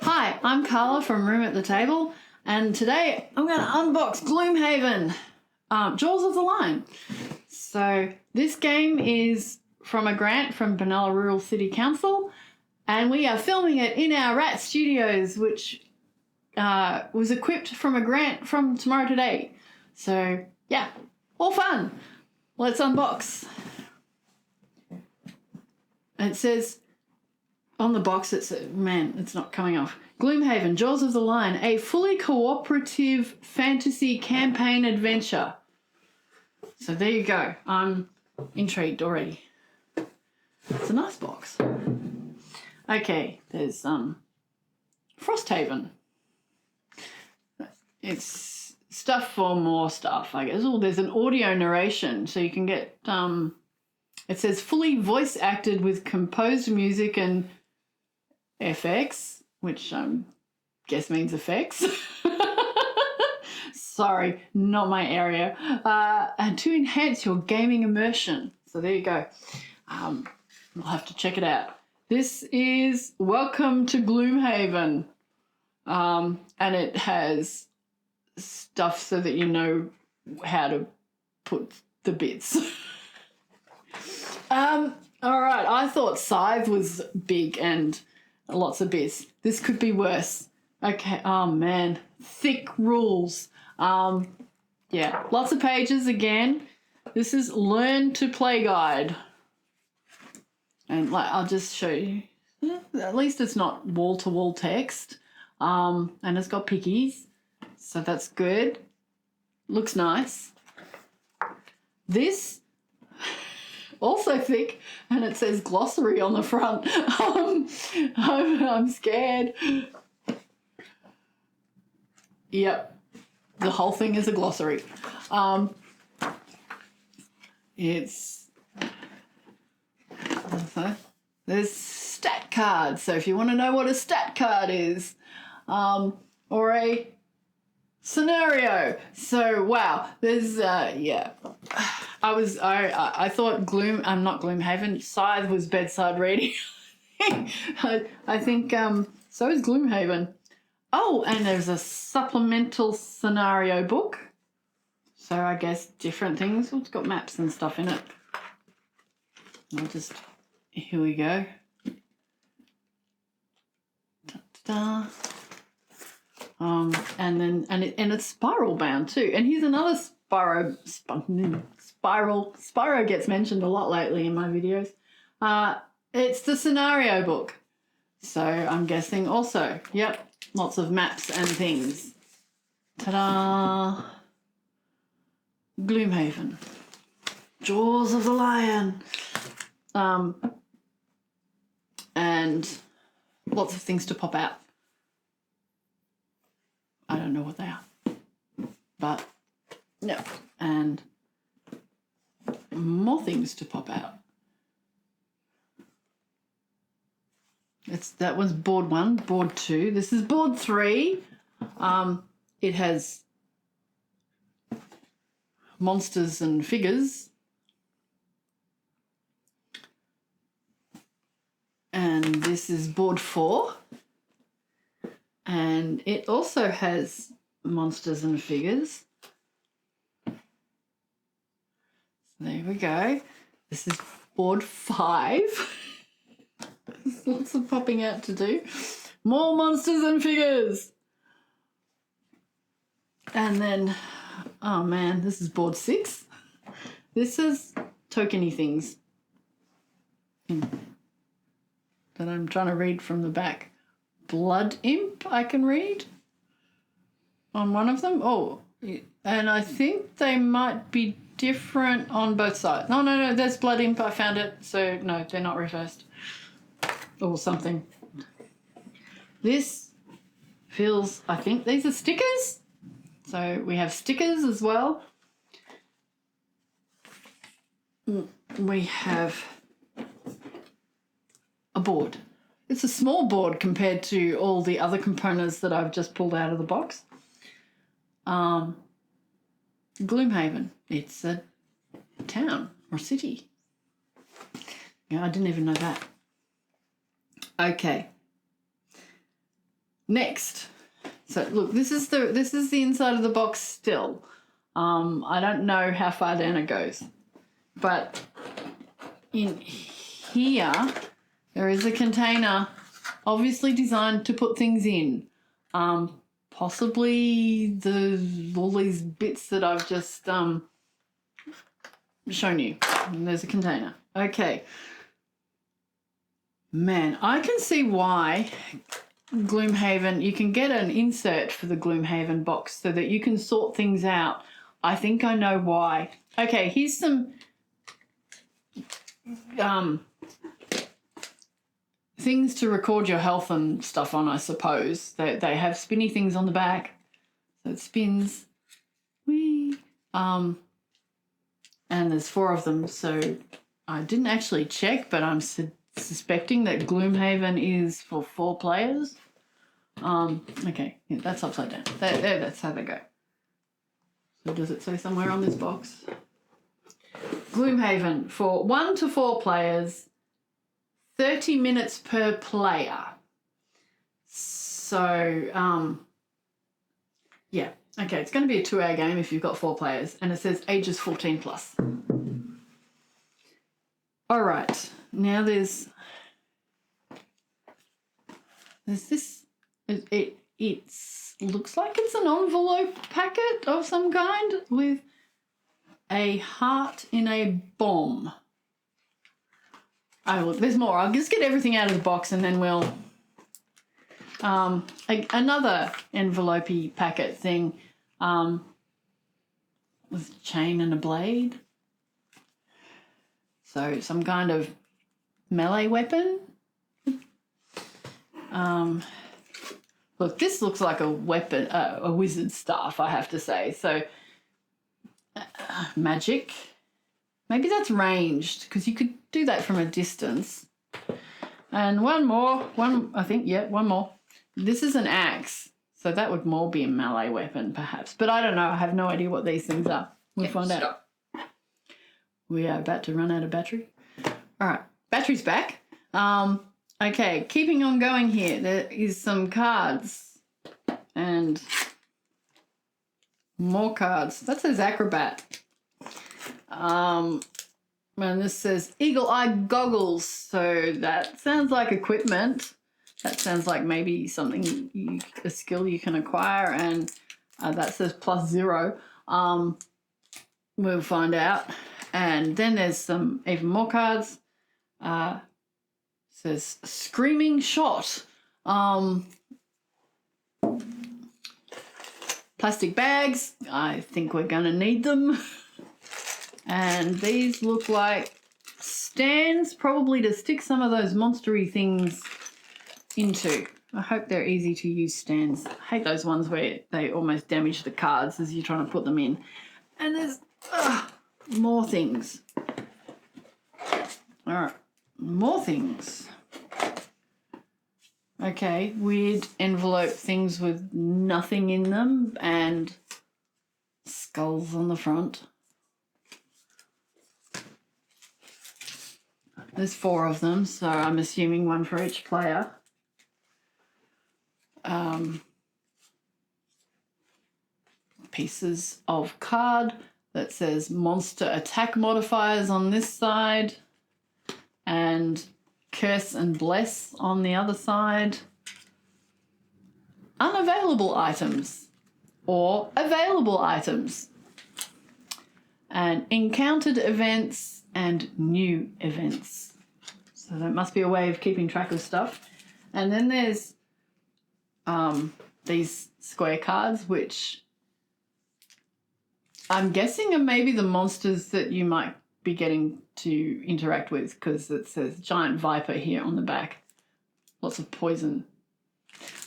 Hi, I'm Carla from Room at the Table, and today I'm going to unbox Gloomhaven, Jaws of the Lion. So this game is from a grant from Benalla Rural City Council, and we are filming it in our RATT studios, which was equipped from a grant from Tomorrow Today. So yeah, all fun. Let's unbox. It says on the box, it's not coming off. Gloomhaven, Jaws of the Lion, a fully cooperative fantasy campaign adventure. So there you go. I'm intrigued already. It's a nice box. Okay, there's Frosthaven. It's stuff for more stuff, I guess. Oh, there's an audio narration, so you can get it says fully voice acted with composed music and FX, which guess means effects. Sorry, not my area. And to enhance your gaming immersion. So there you go. I'll have to check it out. This is Welcome to Gloomhaven. And it has stuff so that you know how to put the bits. All right, I thought Scythe was big and lots of bits. This could be worse. Okay, oh man, thick rules. Yeah, lots of pages again. This is Learn to Play Guide. And I'll just show you. At least it's not wall-to-wall text. And it's got pickies, so that's good. Looks nice. This also thick, and it says glossary on the front. I'm scared. Yep, the whole thing is a glossary. There's stat cards, so if you want to know what a stat card is, or a scenario. So wow, there's yeah. I thought not Gloomhaven, Scythe was bedside reading. I think so is Gloomhaven. Oh, and there's a supplemental scenario book. So I guess different things. Oh, it's got maps and stuff in it. Here we go. Da-da-da. And it's spiral bound too. And here's another Spyro gets mentioned a lot lately in my videos. It's the scenario book. So I'm guessing also, yep, lots of maps and things. Ta-da! Gloomhaven. Jaws of the Lion. And lots of things to pop out. I don't know what they are. But no. And more things to pop out. That was board 1, board 2. This is board 3. It has monsters and figures. And this is board 4. And it also has monsters and figures. There we go. This is board 5. There's lots of popping out to do. More monsters and figures. And then, oh man, this is board 6. This is tokeny things that I'm trying to read from the back. Blood Imp, I can read on one of them. Oh, and I think they might be different on both sides. No, there's Blood Imp. I found it. So, no, they're not reversed or something. This feels, I think these are stickers. So we have stickers as well. We have a board. It's a small board compared to all the other components that I've just pulled out of the box. Gloomhaven. It's a town or city. Yeah, I didn't even know that. Okay. Next. So look, this is the inside of the box still. I don't know how far down it goes, but in here there is a container, obviously designed to put things in. Possibly all these bits that I've just shown you. And there's a container. Okay. Man, I can see why Gloomhaven, you can get an insert for the Gloomhaven box so that you can sort things out. I think I know why. Okay, here's some things to record your health and stuff on, I suppose. They have spinny things on the back, so it spins. Whee! And there's 4 of them, so I didn't actually check, but I'm suspecting that Gloomhaven is for 4 players. Okay, yeah, that's upside down. There, that's how they go. So does it say somewhere on this box? Gloomhaven for 1 to 4 players, 30 minutes per player. So, yeah. Okay, it's going to be a 2-hour game if you've got 4 players, and it says ages 14 plus. All right, now there's this. It looks like it's an envelope packet of some kind with a heart in a bomb. Oh, look, there's more. I'll just get everything out of the box and then we'll... another envelope-y packet thing with a chain and a blade. So some kind of melee weapon. Look, this looks like a weapon, a wizard staff, I have to say. So, magic. Maybe that's ranged, because you could do that from a distance. And one more. One more. This is an axe, so that would more be a melee weapon, perhaps. But I don't know. I have no idea what these things are. We'll find out. We are about to run out of battery. All right, battery's back. Okay, keeping on going here, there is some cards and more cards. That says acrobat. And this says eagle eye goggles. So that sounds like equipment. That sounds like maybe something, a skill you can acquire. And that says +0. We'll find out. And then there's some even more cards. Says screaming shot. Plastic bags. I think we're going to need them. And these look like stands, probably to stick some of those monstery things into. I hope they're easy to use stands. I hate those ones where they almost damage the cards as you're trying to put them in. And there's more things. All right, more things. Okay, weird envelope things with nothing in them and skulls on the front. There's 4 of them, so I'm assuming 1 for each player. Pieces of card that says monster attack modifiers on this side and curse and bless on the other side. Unavailable items or available items. And encountered events and new events. So that must be a way of keeping track of stuff. And then there's these square cards, which I'm guessing are maybe the monsters that you might be getting to interact with, because it says giant viper here on the back. Lots of poison.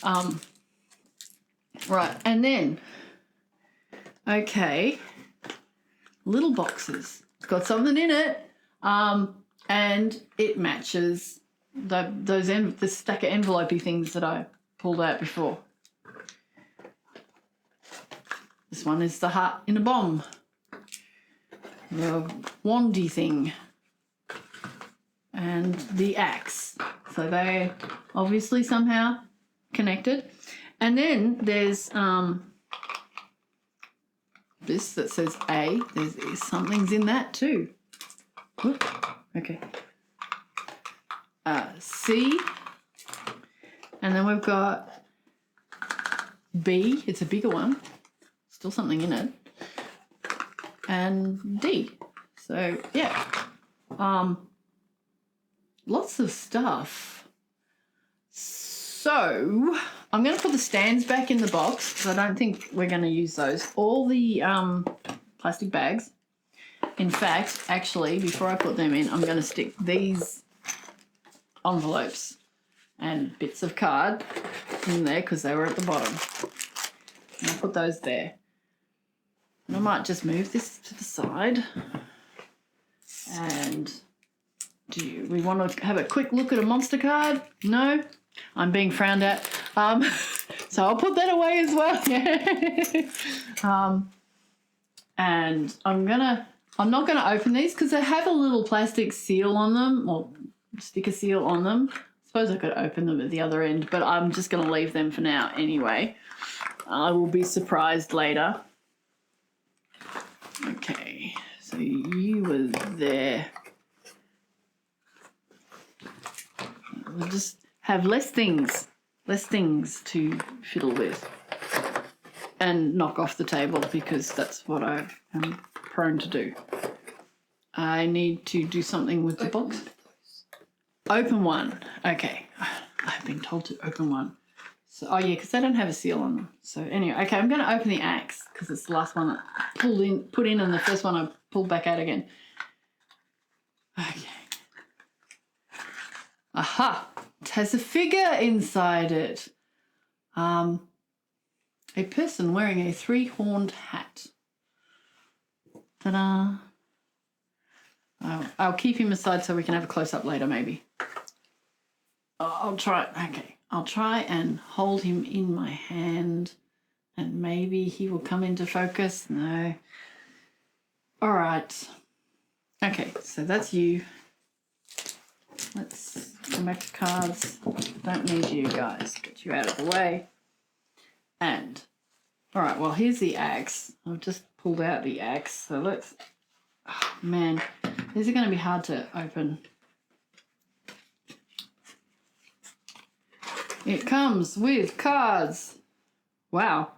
Right, and then, okay, little boxes. It's got something in it, and it matches the stack of envelopey things that I pulled out before. The This one is the heart in a bomb. The wandy thing. And the axe. So they obviously somehow connected. And then there's this that says A. There's something's in that too. Whoop. Okay. C. And then we've got B. It's a bigger one. Still something in it. And D. So yeah. Lots of stuff. So I'm going to put the stands back in the box because I don't think we're going to use those. All the plastic bags. In fact, actually, before I put them in, I'm going to stick these envelopes and bits of card in there because they were at the bottom. And I'll put those there. And I might just move this to the side. And do we want to have a quick look at a monster card? No? I'm being frowned at. So I'll put that away as well. And I'm not gonna open these because they have a little plastic seal on them, or sticker seal on them. I suppose I could open them at the other end, but I'm just gonna leave them for now anyway. I will be surprised later. Okay, so you were there. We'll just have less things to fiddle with and knock off the table because that's what I am prone to do. I need to do something with the box. Open one. Okay. I've been told to open one. So, oh yeah, because they don't have a seal on them. So anyway, okay, I'm going to open the axe because it's the last one that I put in and the first one I pulled back out again. Okay. Aha! It has a figure inside it. A person wearing a 3-horned hat. Ta-da! I'll keep him aside so we can have a close-up later, maybe. I'll try. Okay, I'll try and hold him in my hand, and maybe he will come into focus. No. All right. Okay, so that's you. Let's come back to cards. Don't need you guys. Get you out of the way. And, all right, well, here's the axe. I've just pulled out the axe. So let's, oh, man, these are going to be hard to open. It comes with cards. Wow.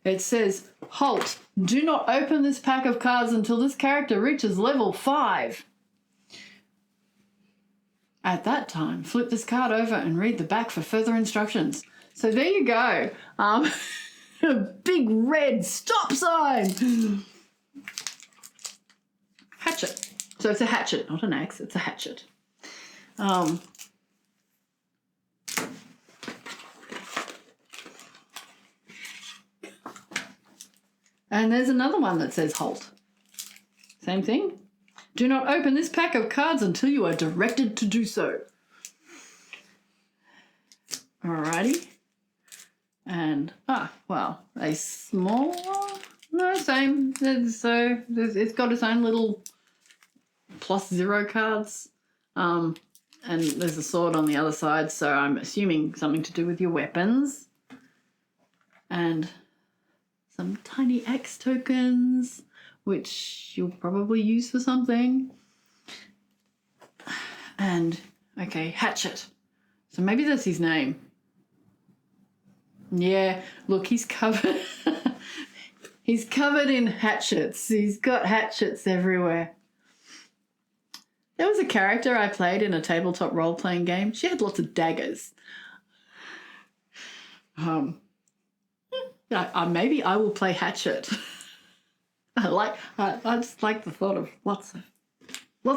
It says, halt. Do not open this pack of cards until this character reaches level 5. At that time, flip this card over and read the back for further instructions. So there you go. A big red stop sign. Hatchet. So it's a hatchet, not an axe. It's a hatchet. And there's another one that says halt. Same thing. Do not open this pack of cards until you are directed to do so. Alrighty. And, well, a small, no, same. So it's got its own little +0 cards. And there's a sword on the other side, so I'm assuming something to do with your weapons. And some tiny X tokens, which you'll probably use for something. And, okay, hatchet. So maybe that's his name. Yeah, look, he's covered. He's covered in hatchets. He's got hatchets everywhere. There was a character I played in a tabletop role-playing game. She had lots of daggers. Maybe I will play hatchet. I just like the thought of lots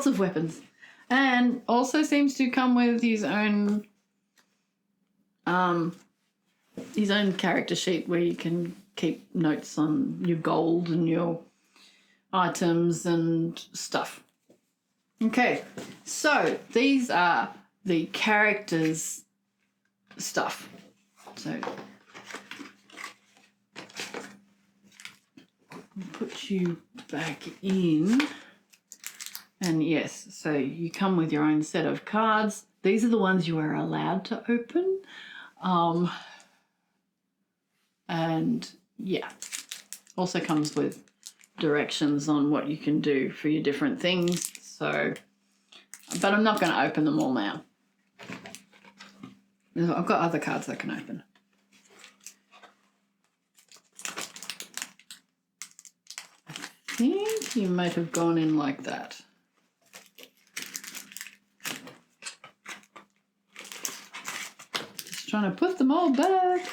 of weapons, and also seems to come with his own character sheet where you can keep notes on your gold and your items and stuff. Okay, so these are the characters' stuff. So put you back in. And yes, so you come with your own set of cards. These are the ones you are allowed to open. And yeah, also comes with directions on what you can do for your different things. So, but I'm not going to open them all now. I've got other cards I can open. I think you might have gone in like that. Just trying to put them all back.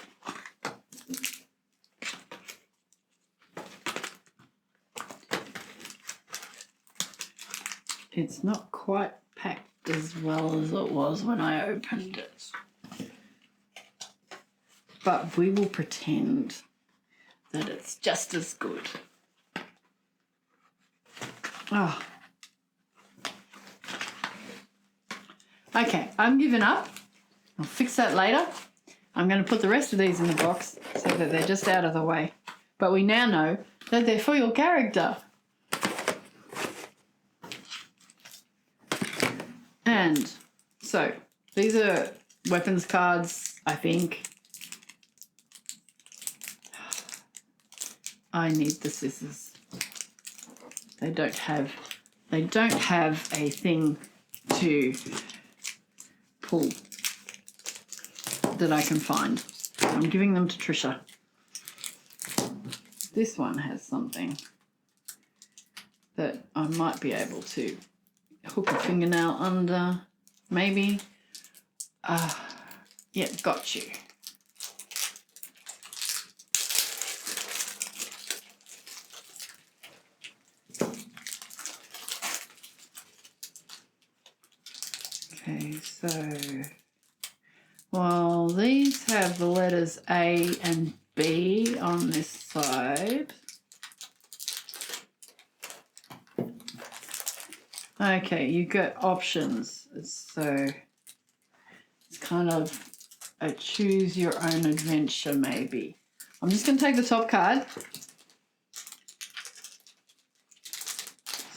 It's not quite packed as well as it was when I opened it. But we will pretend that it's just as good. Oh. Okay, I'm giving up. I'll fix that later. I'm going to put the rest of these in the box so that they're just out of the way. But we now know that they're for your character. And so these are weapons cards, I think. I need the scissors. They don't have a thing to pull that I can find. So I'm giving them to Trisha. This one has something that I might be able to hook a fingernail under, maybe. Yeah, got you. Okay, so, well, these have the letters A and B on this side. Okay, you got options. So it's kind of a choose your own adventure, maybe. I'm just going to take the top card.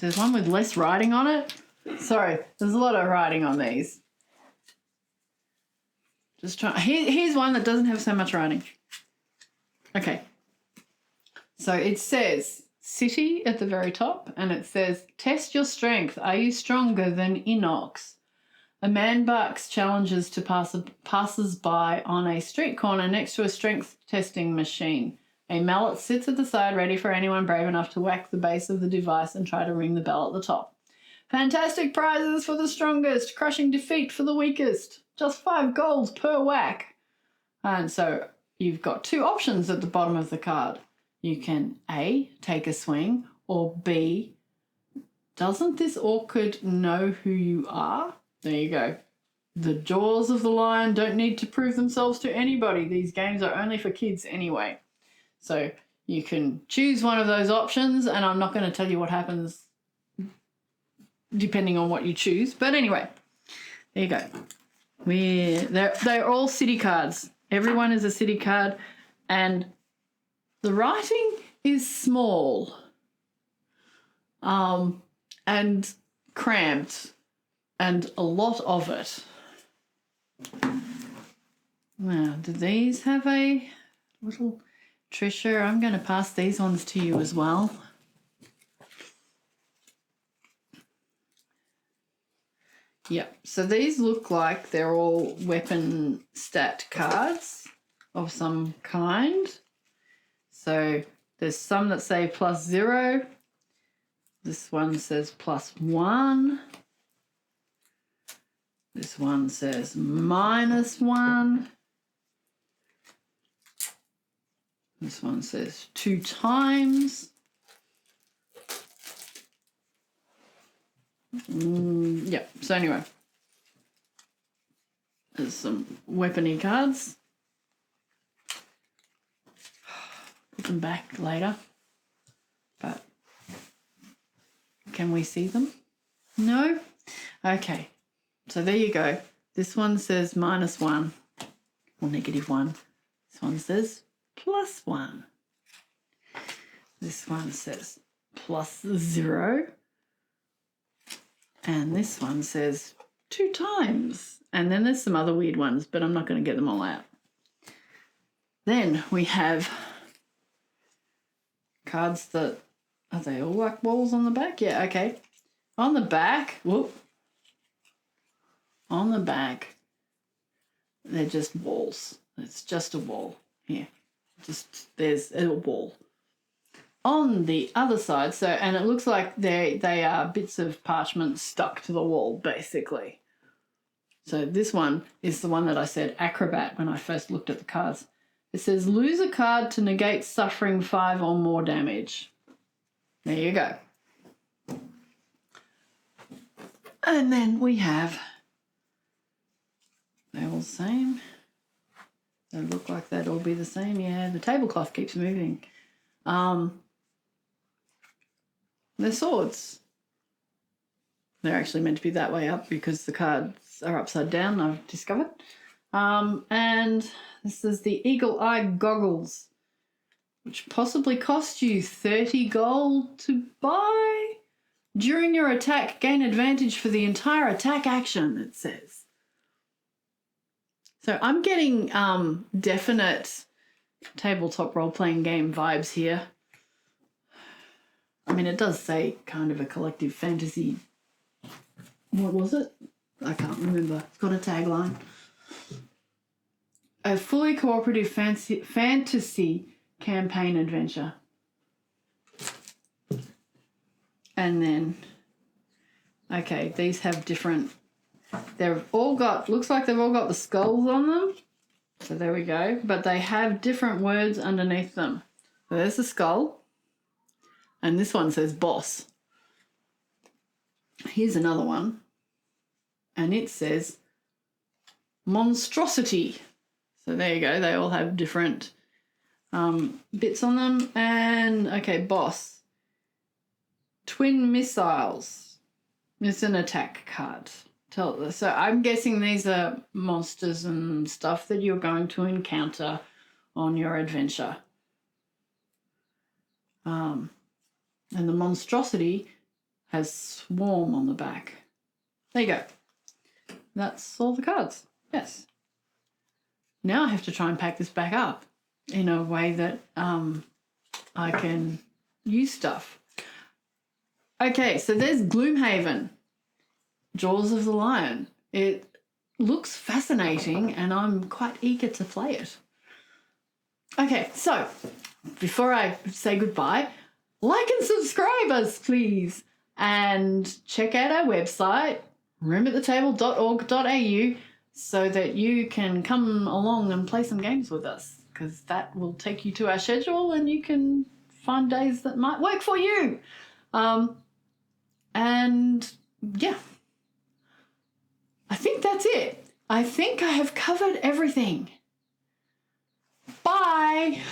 There's one with less writing on it. Sorry, there's a lot of writing on these. Just try. Here's one that doesn't have so much writing. Okay. So it says city at the very top, and it says, test your strength. Are you stronger than Inox? A man barks challenges to passers-by on a street corner next to a strength testing machine. A mallet sits at the side ready for anyone brave enough to whack the base of the device and try to ring the bell at the top. Fantastic prizes for the strongest, crushing defeat for the weakest. Just 5 golds per whack. And so you've got 2 options at the bottom of the card. You can A, take a swing, or B, doesn't this orchid know who you are? There you go. The jaws of the lion don't need to prove themselves to anybody. These games are only for kids anyway. So you can choose one of those options, and I'm not going to tell you what happens depending on what you choose. But anyway, there you go. They're all city cards. Everyone is a city card, and the writing is small and cramped and a lot of it. Now, do these have a little... Trisha, I'm going to pass these ones to you as well. Yep, so these look like they're all weapon stat cards of some kind. So there's some that say +0. This one says +1. This one says -1. This one says 2 times. Yeah, so anyway. There's some weapony cards. Put them back later. But can we see them? No? Okay. So there you go. This one says -1 or -1. This one says +1. This one says +0. And this one says 2 times. And then there's some other weird ones, but I'm not going to get them all out. Then we have cards that, are they all like walls on the back? Yeah, okay. On the back, on the back, they're just walls. It's just a wall here. Just there's a wall. On the other side, so, and it looks like they are bits of parchment stuck to the wall, basically. So this one is the one that I said acrobat when I first looked at the cards. It says lose a card to negate suffering 5 or more damage. There you go. And then we have, they're all the same. They look like they'd all be the same. Yeah, the tablecloth keeps moving. They're swords. They're actually meant to be that way up because the cards are upside down, I've discovered. And this is the Eagle Eye Goggles, which possibly cost you 30 gold to buy. During your attack, gain advantage for the entire attack action, it says. So I'm getting definite tabletop role-playing game vibes here. I mean, it does say kind of a collective fantasy. What was it? I can't remember. It's got a tagline. A fully cooperative fantasy campaign adventure. And then, okay, these have different, they've all got, looks like they've all got the skulls on them. So there we go. But they have different words underneath them. So there's the skull. And this one says boss. Here's another one. And it says monstrosity. So there you go. They all have different bits on them. And, okay, boss. Twin missiles. It's an attack card. So I'm guessing these are monsters and stuff that you're going to encounter on your adventure. And the monstrosity has swarm on the back. There you go. That's all the cards. Yes. Now I have to try and pack this back up in a way that I can use stuff. Okay, so there's Gloomhaven, Jaws of the Lion. It looks fascinating and I'm quite eager to play it. Okay, so before I say goodbye, like and subscribe us, please. And check out our website, roomathetable.org.au, so that you can come along and play some games with us, because that will take you to our schedule and you can find days that might work for you. And yeah, I think that's it. I think I have covered everything. Bye.